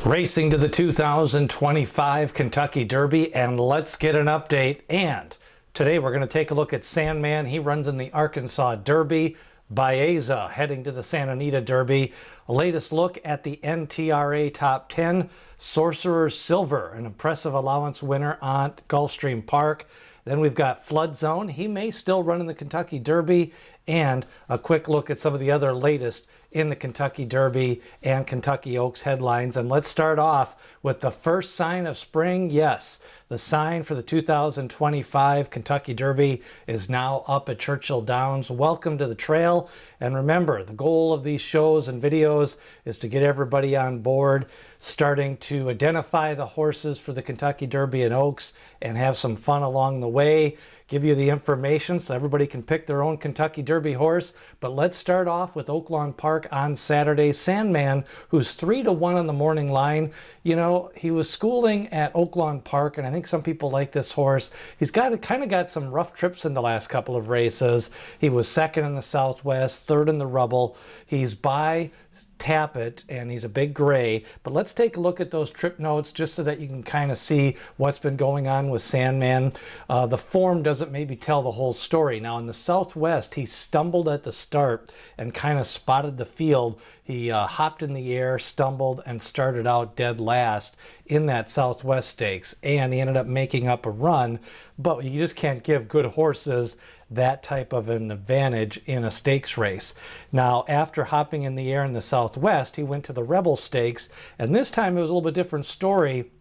Racing to the 2025 Kentucky Derby, and let's get an update. And today we're going to take a look at Sandman. He runs in the Arkansas Derby. Baeza heading to the Santa Anita Derby. A latest look at the NTRA Top 10. Sorcerer's Silver, an impressive allowance winner on Gulfstream Park. Then we've got Flood Zone. He may still run in the Kentucky Derby. And a quick look at some of the other latest in the Kentucky Derby and Kentucky Oaks headlines. And let's start off with the first sign of spring. Yes, the sign for the 2025 Kentucky Derby is now up at Churchill Downs. Welcome to the trail. And remember, the goal of these shows and videos is to get everybody on board, starting to identify the horses for the Kentucky Derby and Oaks and have some fun along the way. Give you the information so everybody can pick their own Kentucky Derby horse. But let's start off with Oaklawn Park on Saturday. Sandman, who's 3-1 on the morning line. You know, he was schooling at Oaklawn Park, and I think some people like this horse. He's kind of got some rough trips in the last couple of races. He was second in the Southwest, third in the Rubble. He's by Tappet, and he's a big gray. But let's take a look at those trip notes just so that you can kind of see what's been going on with Sandman. The form doesn't maybe tell the whole story. Now in the Southwest, he stumbled at the start and kind of spotted the field. He hopped in the air, stumbled, and started out dead last in that Southwest Stakes. And he ended up making up a run, but you just can't give good horses that type of an advantage in a stakes race. Now, after hopping in the air in the Southwest, he went to the Rebel Stakes, and this time it was a little bit different story.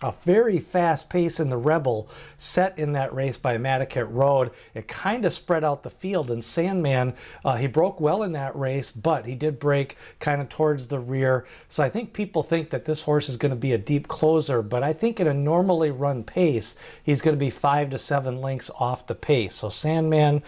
A very fast pace in the Rebel set in that race by Matticat Road. It kind of spread out the field, and Sandman, he broke well in that race, but he did break kind of towards the rear. So I think people think that this horse is going to be a deep closer, but I think in a normally run pace, he's going to be 5 to 7 lengths off the pace. So Sandman,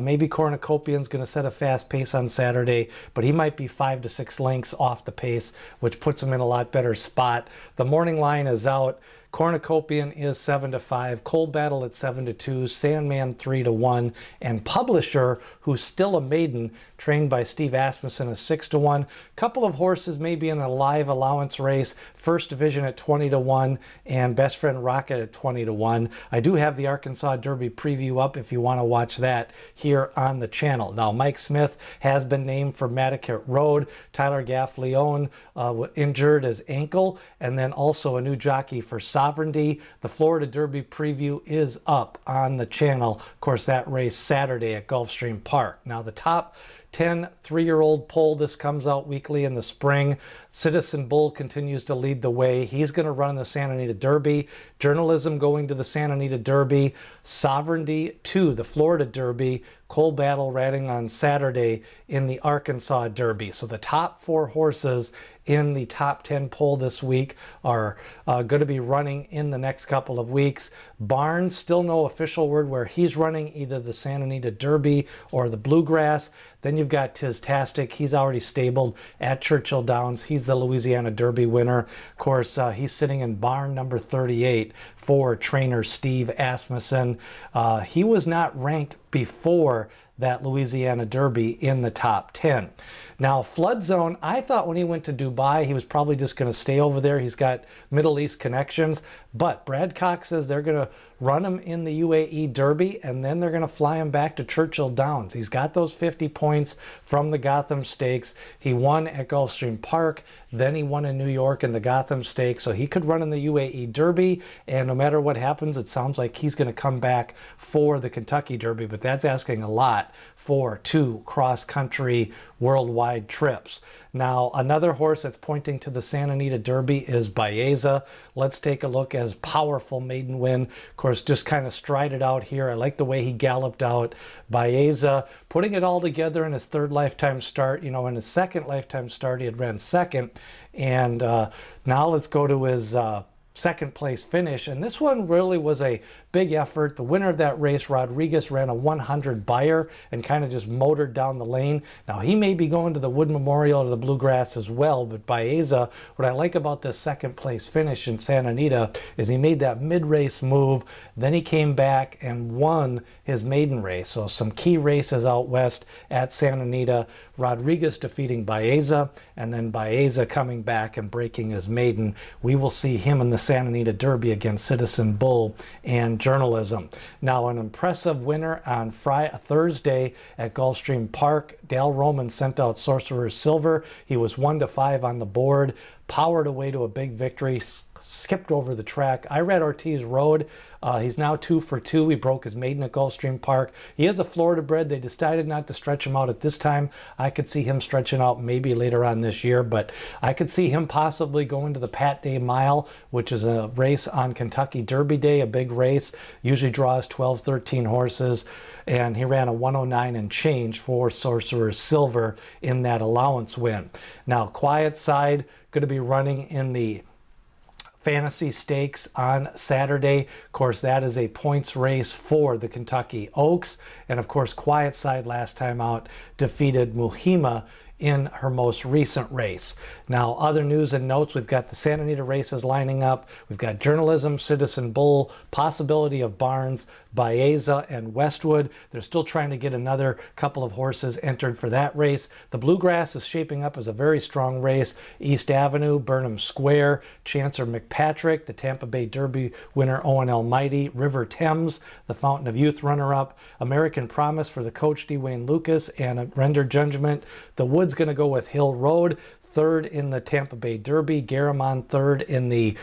maybe Cornucopian's going to set a fast pace on Saturday, but he might be 5 to 6 lengths off the pace, which puts him in a lot better spot. The morning line is out. Cornucopian is 7-5, Cold Battle at 7-2, Sandman 3-1, and Publisher, who's still a maiden, trained by Steve Asmussen, is 6-1. Couple of horses maybe in a live allowance race, First Division at 20-1, and Best Friend Rocket at 20-1. I do have the Arkansas Derby preview up if you want to watch that here on the channel. Now, Mike Smith has been named for Matticat Road. Tyler Gaffleone injured his ankle, and then also a new jockey for Sovereignty. The Florida Derby preview is up on the channel. Of course, that race Saturday at Gulfstream Park. Now, the top 10 3-year-old poll, this comes out weekly in the spring. Citizen Bull continues to lead the way. He's going to run in the Santa Anita Derby. Journalism going to the Santa Anita Derby. Sovereignty to the Florida Derby. Cold Battle riding on Saturday in the Arkansas Derby. So the top 4 horses in the top 10 poll this week are going to be running in the next couple of weeks. Barnes, still no official word where he's running, either the Santa Anita Derby or the Bluegrass. Then you've got Tiztastic. He's already stabled at Churchill Downs. He's the Louisiana Derby winner. Of course, he's sitting in barn number 38 for trainer Steve Asmussen. He was not ranked before that Louisiana Derby in the top 10. Now, Flood Zone, I thought when he went to Dubai, he was probably just going to stay over there. He's got Middle East connections, but Brad Cox says they're going to run him in the UAE Derby, and then they're going to fly him back to Churchill Downs. He's got those 50 points from the Gotham Stakes. He won at Gulfstream Park, then he won in New York in the Gotham Stakes, so he could run in the UAE Derby, and no matter what happens, it sounds like he's going to come back for the Kentucky Derby, but that's asking a lot for 2 cross-country worldwide trips. Now, another horse that's pointing to the Santa Anita Derby is Baeza. Let's take a look as powerful maiden win. Of course, just kind of strided out here. I like the way he galloped out. Baeza, putting it all together in his 3rd lifetime start. You know, in his 2nd lifetime start, he had ran 2nd. And now let's go to his second place finish, and this one really was a big effort. The winner of that race, Rodriguez, ran a 100 Bayer and kind of just motored down the lane. Now he may be going to the Wood Memorial or the Bluegrass as well, but Baeza, what I like about this second place finish in Santa Anita is he made that mid-race move, then he came back and won his maiden race. So some key races out west at Santa Anita, Rodriguez defeating Baeza, and then Baeza coming back and breaking his maiden. We will see him in the Santa Anita Derby against Citizen Bull and Journalism. Now, an impressive winner on Thursday at Gulfstream Park. Dale Roman sent out Sorcerer's Silver. He was 1-5 on the board, powered away to a big victory, skipped over the track. I read Ortiz Road. He's now 2 for 2. He broke his maiden at Gulfstream Park. He is a Florida bred. They decided not to stretch him out at this time. I could see him stretching out maybe later on this year, but I could see him possibly going to the Pat Day Mile, which is a race on Kentucky Derby Day, a big race. Usually draws 12, 13 horses, and he ran a 109 and change for Sorcerer's Silver in that allowance win. Now, Quiet Side going to be running in the Fantasy Stakes on Saturday. Of course, that is a points race for the Kentucky Oaks. And of course, Quiet Side last time out defeated Muhima in her most recent race. Now, other news and notes, we've got the Santa Anita races lining up. We've got Journalism, Citizen Bull, possibility of Barnes, Baeza, and Westwood. They're still trying to get another couple of horses entered for that race. The Bluegrass is shaping up as a very strong race. East Avenue, Burnham Square, Chancer McPatrick, the Tampa Bay Derby winner Owen Almighty, River Thames, the Fountain of Youth runner-up, American Promise for the coach Dwayne Lucas, and a Render Judgment. The Wood's going to go with Hill Road, third in the Tampa Bay Derby, Garamond third in the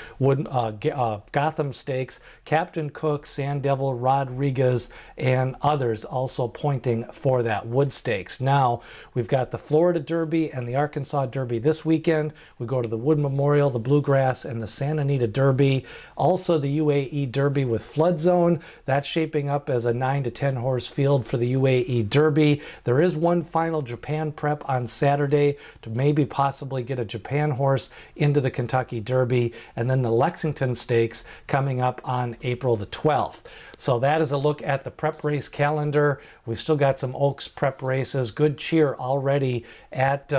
Gotham Stakes, Captain Cook, Sand Devil, Rodriguez, and others also pointing for that Wood Stakes. Now, we've got the Florida Derby and the Arkansas Derby this weekend. We go to the Wood Memorial, the Bluegrass, and the Santa Anita Derby. Also, the UAE Derby with Flood Zone. That's shaping up as a 9 to 10 horse field for the UAE Derby. There is one final Japan prep on Saturday to maybe possibly get a Japan horse into the Kentucky Derby, and then the Lexington Stakes coming up on April the 12th. So that is a look at the prep race calendar. We've still got some Oaks prep races. Good cheer already at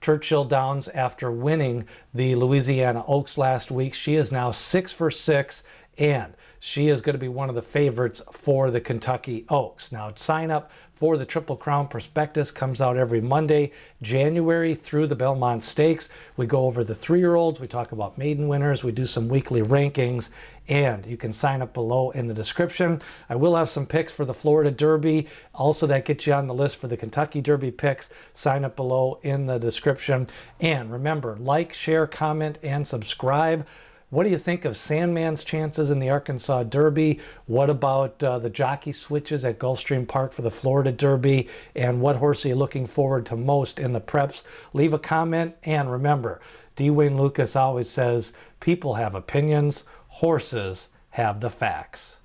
Churchill Downs after winning the Louisiana Oaks last week. She is now 6 for 6, and she is going to be one of the favorites for the Kentucky Oaks. Now, sign up for the Triple Crown Prospectus comes out every Monday, January through the Belmont Stakes. We go over the 3-year-olds, we talk about maiden winners, we do some weekly rankings, and you can sign up below in the description. I will have some picks for the Florida Derby. Also, that gets you on the list for the Kentucky Derby picks. Sign up below in the description. And remember, like, share, comment, and subscribe. What do you think of Sandman's chances in the Arkansas Derby? What about the jockey switches at Gulfstream Park for the Florida Derby? And what horse are you looking forward to most in the preps? Leave a comment, and remember, Dwayne Lucas always says, people have opinions, horses have the facts.